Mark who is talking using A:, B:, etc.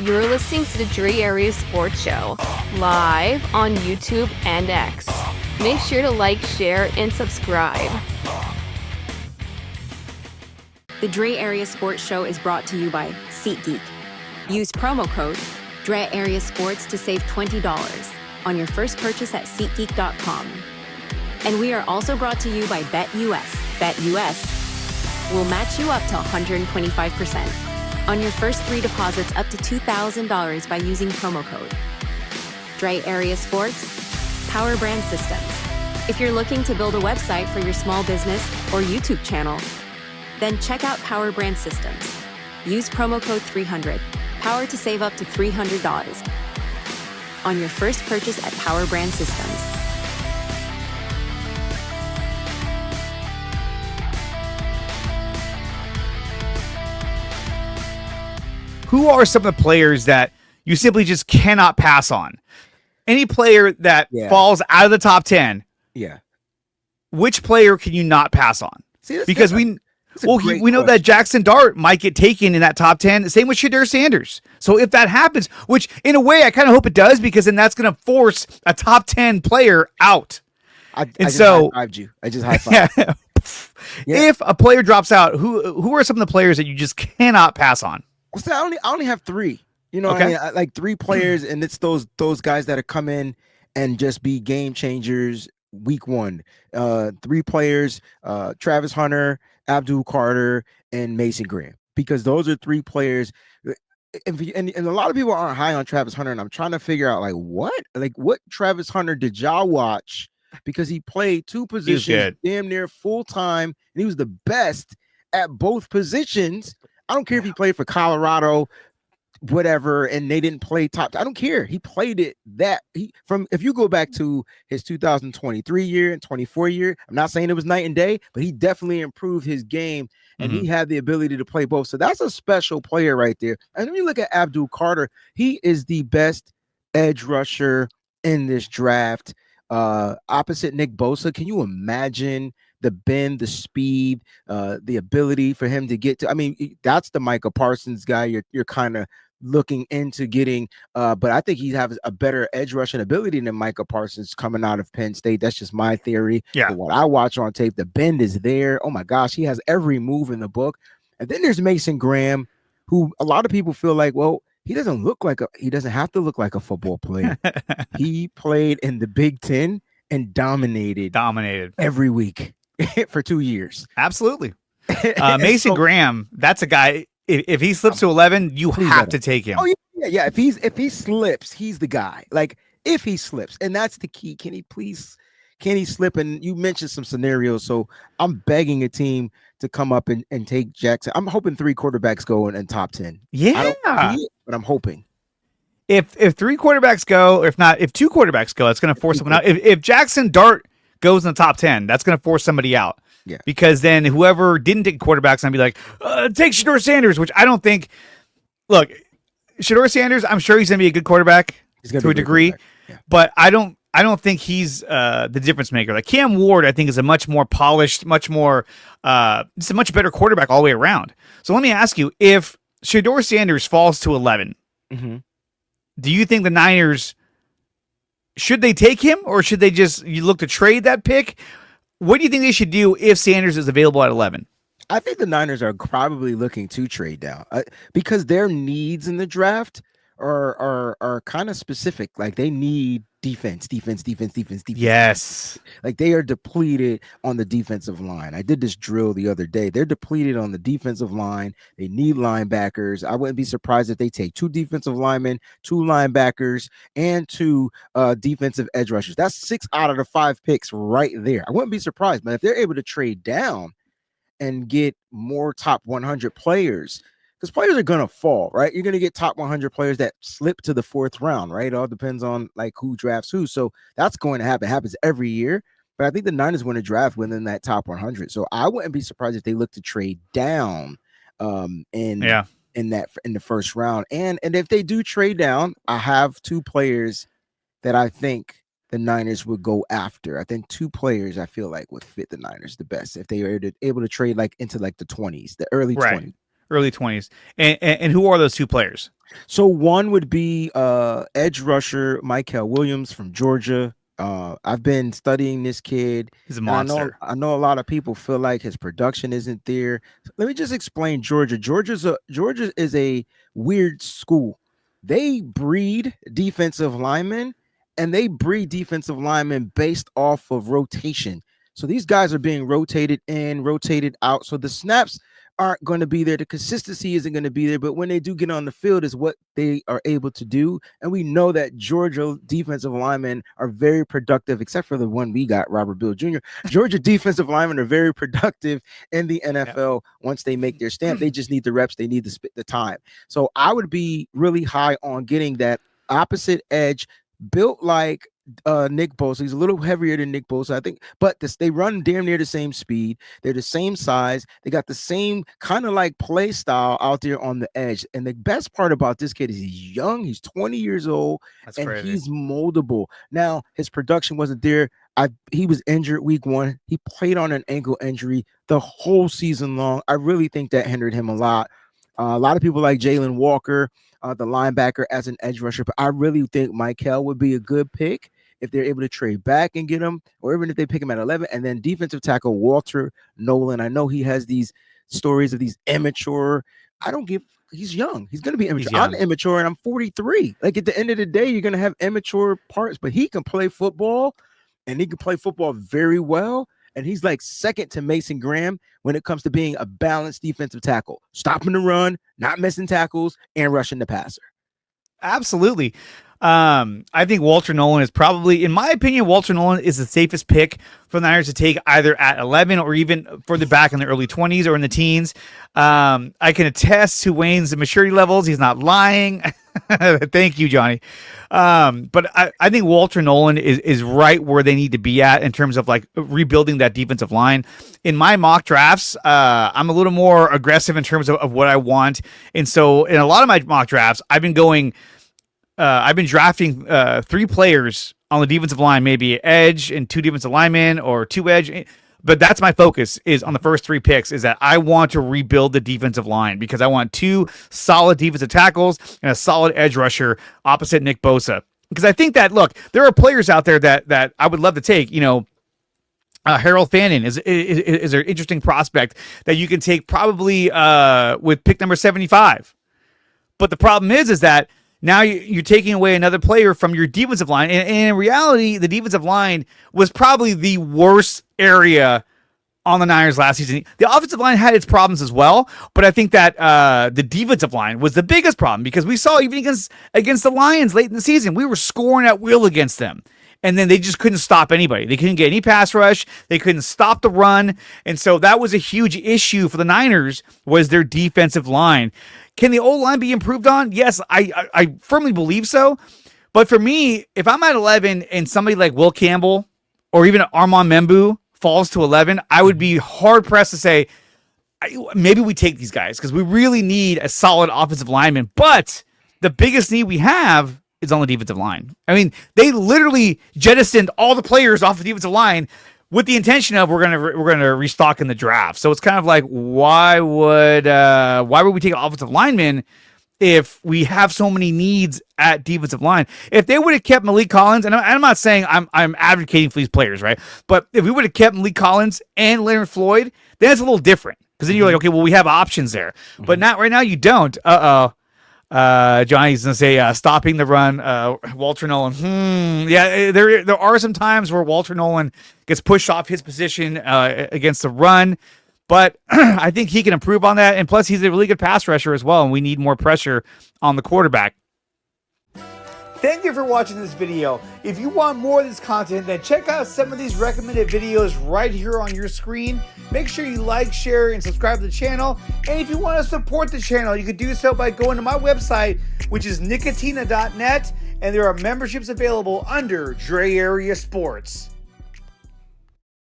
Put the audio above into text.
A: You're listening to the Dre Area Sports Show, live on YouTube and X. Make sure to like, share, and subscribe.
B: The Dre Area Sports Show is brought to you by SeatGeek. Use promo code Dre Area Sports to save $20 on your first purchase at SeatGeek.com. And we are also brought to you by BetUS. BetUS will match you up to 125% on your first 3 deposits up to $2,000 by using promo code. Dre Area Sports, Power Brand Systems. If you're looking to build a website for your small business or YouTube channel, then check out Power Brand Systems. Use promo code 300, Power to save up to $300 on your first purchase at Power Brand Systems.
C: Who are some of the players that you simply just cannot pass on? Any player that falls out of the top 10, which player can you not pass on? Because we know that Jackson Dart might get taken in that top 10. Same with Jalon Sanders. So if that happens, which in a way I kind of hope it does, because then that's going to force a top 10 player out.
D: I just high-fived you. I just high-fived.
C: If a player drops out, who are some of the players that you just cannot pass on?
D: So I only have 3. You know,
C: okay.
D: I like 3 players, and it's those guys that are come in and just be game changers week 1. 3 players: Travis Hunter, Abdul Carter, and Mason Graham. Because those are 3 players. And a lot of people aren't high on Travis Hunter, and I'm trying to figure out what Travis Hunter did y'all watch? Because he played 2 positions damn near full time, and he was the best at both positions. I don't care if he played for Colorado, whatever, and they didn't play top. I don't care. He played it if you go back to his 2023 year and 24 year, I'm not saying it was night and day, but he definitely improved his game, and he had the ability to play both. So that's a special player right there. And when you look at Abdul Carter, he is the best edge rusher in this draft, opposite Nick Bosa. Can you imagine the bend, the speed, the ability for him to get to? I mean, that's the Micah Parsons guy you're kind of looking into getting, but I think he has a better edge rushing ability than Micah Parsons coming out of Penn State. That's just my theory.
C: Yeah.
D: But what I watch on tape, the bend is there. Oh my gosh, he has every move in the book. And then there's Mason Graham, who a lot of people feel like, well, he doesn't have to look like a football player. He played in the Big Ten and dominated every week for 2 years.
C: Absolutely. Mason Graham, that's a guy. If he slips to 11, you have to take him.
D: Oh yeah. If he slips, he's the guy. Like if he slips, and that's the key. Can he slip? And you mentioned some scenarios, so I'm begging a team to come up and take Jackson. I'm hoping 3 quarterbacks go in top 10.
C: Yeah,
D: I don't see it, but I'm hoping.
C: If 3 quarterbacks go, if 2 quarterbacks go, it's going to force someone out. If Jackson Dart goes in the top 10, that's going to force somebody out.
D: Yeah. Because
C: then whoever didn't take quarterbacks, I'd be like, take Jalon Sanders, which I don't think. Look, Jalon Sanders, I'm sure he's going to be a good quarterback to a degree, but I don't think he's the difference maker. Like Cam Ward, I think is a much more polished, much more, it's a much better quarterback all the way around. So let me ask you, if Jalon Sanders falls to 11, do you think the Niners, should they take him, or should they you look to trade that pick? What do you think they should do if Sanders is available at 11?
D: I think the Niners are probably looking to trade down because their needs in the draft are kind of specific. Like they need defense.
C: Yes.
D: Like they are depleted on the defensive line. I did this drill the other day. They're depleted on the defensive line. They need linebackers. I wouldn't be surprised if they take 2 defensive linemen, 2 linebackers, and 2 defensive edge rushers. That's 6 out of the 5 picks right there. I wouldn't be surprised, but if they're able to trade down and get more top 100 players, because players are going to fall, right? You're going to get top 100 players that slip to the 4th round, right? It all depends on like who drafts who. So that's going to happen. It happens every year. But I think the Niners want to draft within that top 100. So I wouldn't be surprised if they look to trade down in the first round. And if they do trade down, I have 2 players that I think the Niners would go after. I think 2 players I feel like would fit the Niners the best if they are able to trade like into like the 20s, the early 20s.
C: early 20s. And who are those two players?
D: So one would be edge rusher Michael Williams from Georgia. I've been studying this kid.
C: He's a
D: And
C: monster.
D: I know a lot of people feel like his production isn't there. Let me just explain Georgia. Georgia is a weird school. They breed defensive linemen, and they breed defensive linemen based off of rotation. So these guys are being rotated in, rotated out. So the snaps aren't going to be there. The consistency isn't going to be there. But when they do get on the field is what they are able to do. And we know that Georgia defensive linemen are very productive, except for the one we got, Robert Bill Jr. Georgia defensive linemen are very productive in the NFL. Once they make their stamp. They just need the reps. They need the time. So I would be really high on getting that opposite edge built like Nick Bosa. He's a little heavier than Nick Bosa, I think, but they run damn near the same speed. They're the same size. They got the same kind of like play style out there on the edge. And the best part about this kid is he's young. He's 20 years old. That's and crazy. He's moldable. Now, his production wasn't there. He was injured week 1. He played on an ankle injury the whole season long. I really think that hindered him a lot. A lot of people like Jalon Walker, the linebacker, as an edge rusher, but I really think Michael would be a good pick if they're able to trade back and get him, or even if they pick him at 11. And then defensive tackle Walter Nolan. I know he has these stories of these immature. He's young. He's going to be immature. I'm immature and I'm 43. Like at the end of the day, you're going to have immature parts, but he can play football, and he can play football very well. And he's like second to Mason Graham when it comes to being a balanced defensive tackle, stopping the run, not missing tackles, and rushing the passer.
C: Absolutely. I think Walter Nolan is probably, in my opinion, Walter Nolan is the safest pick for the Niners to take either at 11 or even further back in the early 20s or in the teens. I can attest to Wayne's maturity levels. He's not lying. Thank you, Johnny. But I think Walter Nolan is right where they need to be at in terms of like rebuilding that defensive line. In my mock drafts, I'm a little more aggressive in terms of what I want. And so in a lot of my mock drafts, I've been drafting 3 players on the defensive line, maybe edge and 2 defensive linemen or 2 edge. But that's my focus is on the first 3 picks is that I want to rebuild the defensive line because I want 2 solid defensive tackles and a solid edge rusher opposite Nick Bosa. Because I think that, look, there are players out there that I would love to take, Harold Fannin is an interesting prospect that you can take probably with pick number 75. But the problem is that now you're taking away another player from your defensive line. And in reality, the defensive line was probably the worst area on the Niners last season. The offensive line had its problems as well, but I think that the defensive line was the biggest problem because we saw even against the Lions late in the season, we were scoring at will against them. And then they just couldn't stop anybody. They couldn't get any pass rush. They couldn't stop the run. And so that was a huge issue for the Niners was their defensive line. Can the O-line be improved on? Yes, I firmly believe so. But for me, if I'm at 11 and somebody like Will Campbell or even Armand Membu falls to 11, I would be hard-pressed to say, maybe we take these guys because we really need a solid offensive lineman. But the biggest need we have is on the defensive line. I mean, they literally jettisoned all the players off the defensive line with the intention of we're gonna restock in the draft. So it's kind of like why would we take an offensive lineman if we have so many needs at defensive line? If they would have kept Malik Collins, and I'm not saying I'm advocating for these players, right? But if we would have kept Malik Collins and Leonard Floyd, then it's a little different because then you're like, okay, well we have options there, but not right now. You don't. Johnny's gonna say stopping the run. Walter Nolan. Yeah, there are some times where Walter Nolan gets pushed off his position against the run, but I think he can improve on that. And plus, he's a really good pass rusher as well, and we need more pressure on the quarterback. Thank you for watching this video. If you want more of this content, then check out some of these recommended videos right here on your screen. Make sure you like, share, and subscribe to the channel. And if you want to support the channel, you can do so by going to my website, which is nicotina.net, and there are memberships available under Dre Area Sports.